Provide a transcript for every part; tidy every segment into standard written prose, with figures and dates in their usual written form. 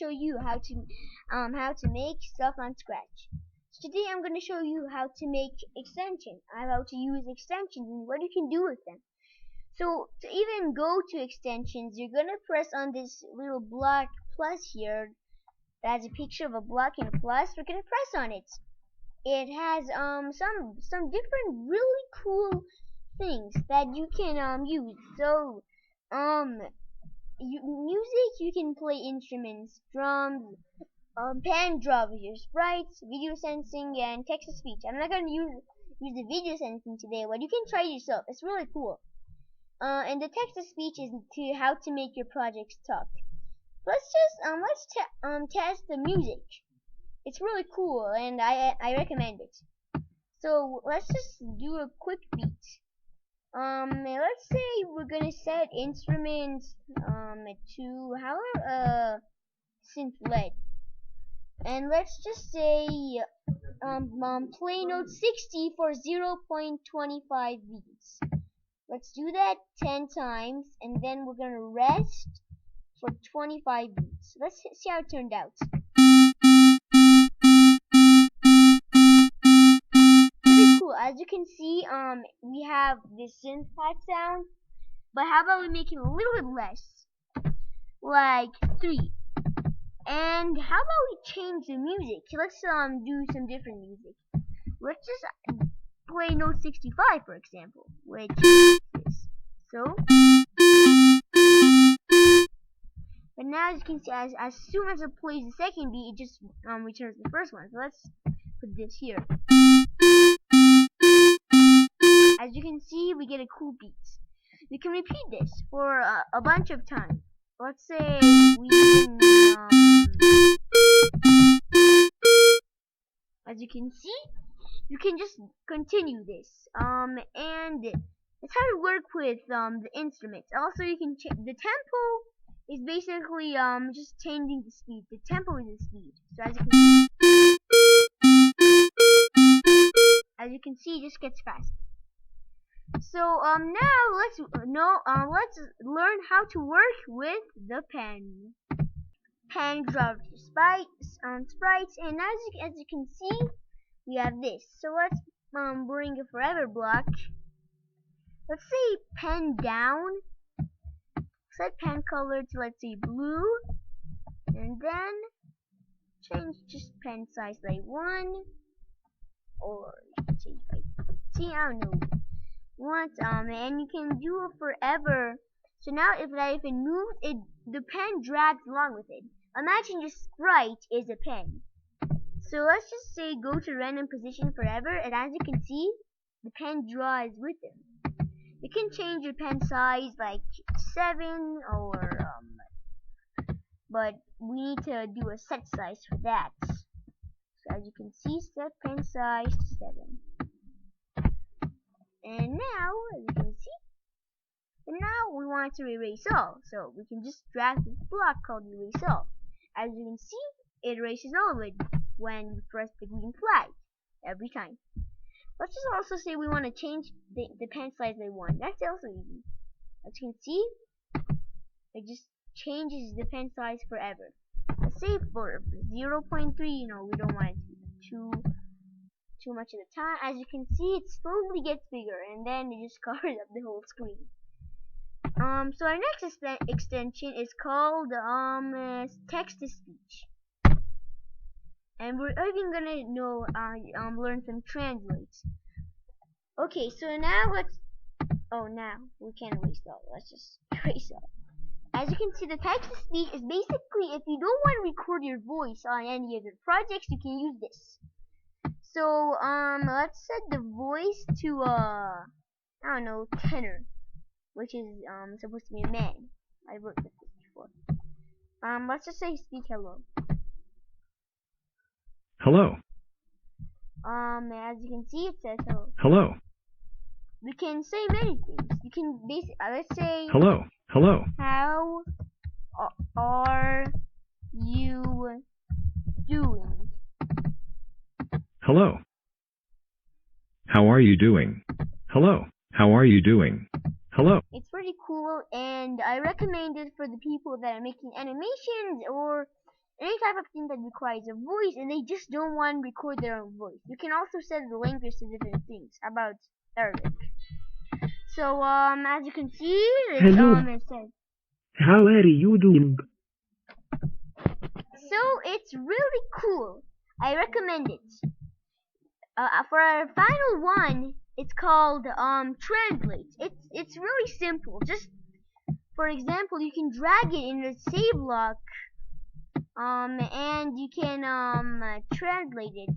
show you how to make stuff on Scratch. So today I'm going to show you how to make extensions, how to use extensions and what you can do with them. So to even go to extensions, you're going to press on this little block plus here. That's a picture of a block and a plus. We're going to press on it. It has some different really cool things that you can use. So music, you can play instruments, drums, pen draw with your sprites, video sensing, and text to speech. I'm not going to use the video sensing today, but you can try it yourself. It's really cool. And the text to speech is to how to make your projects talk. Let's test the music. It's really cool, and I recommend it. So let's just do a quick beat. Let's say we're gonna set instruments to synth lead, and let's just say play note 60 for 0.25 beats. Let's do that 10 times, and then we're gonna rest for 25 beats. Let's see how it turned out. Pretty cool. As you can see, we have this synth pad sound, but how about we make it a little bit less, like 3? And how about we change the music? Let's do some different music. Let's just play note 65, for example, which is this. So, but now as you can see, as soon as it plays the second beat, it just returns the first one. So let's put this here. As you can see, we get a cool beat. We can repeat this for a bunch of times. Let's say we can, as you can see, you can just continue this. And it's how to work with the instruments. Also, you can change the tempo. Is basically just changing the speed. The tempo is the speed. So as you can see, it just gets faster. So now let's learn how to work with the pen. Pen draw sprites, and as you can see, we have this. So let's bring a forever block. Let's say pen down. Set pen color to, let's say, blue, and then change just pen size by 1, or change by I don't know. And you can do it forever. So now if it moves, the pen drags along with it. Imagine your sprite is a pen. So let's just say go to random position forever, and as you can see, the pen draws with it. You can change your pen size like 7 or but we need to do a set size for that. So as you can see, set pen size to 7. And now, as you can see, we want to erase all. So we can just drag this block called erase all. As you can see, it erases all of it when you press the green flag every time. Let's just also say we want to change the pen size by 1. That's also easy. As you can see, it just changes the pen size forever. Let's say for 0.3, we don't want it to be too much at a time. As you can see, it slowly gets bigger, and then it just covers up the whole screen. So our next extension is called text to speech. And we're even gonna learn some translates. Okay, so now now we can't erase all. Let's just erase all. As you can see, the text to speech is basically if you don't want to record your voice on any of your projects, you can use this. So let's set the voice to I don't know, tenor, which is supposed to be a man. I wrote this before. Let's just say speak hello. Hello. As you can see, it says hello. Hello. We can say many things. You can let's say hello. Hello. How are you doing? Hello. How are you doing? Hello. How are you doing? Hello. It's pretty cool, and I recommend it for the people that are making animations or any type of thing that requires a voice and they just don't want to record their own voice. You can also set the language to different things about Arabic. So as you can see, Hello, it says, how are you doing? so it's really cool. I recommend it. For our final one, it's called translate. It's really simple. Just for example, you can drag it in the save block, and you can translate it.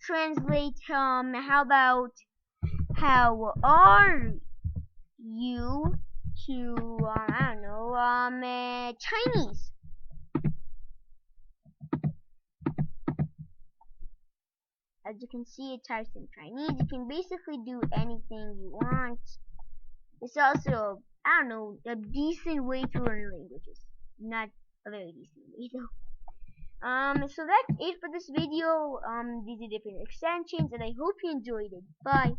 Translate how about how are you to I don't know Chinese. As you can see, it types in Chinese. You can basically do anything you want. It's also, I don't know, a decent way to learn languages. Not a very decent way though. So that's it for this video. These are different extensions, and I hope you enjoyed it. Bye.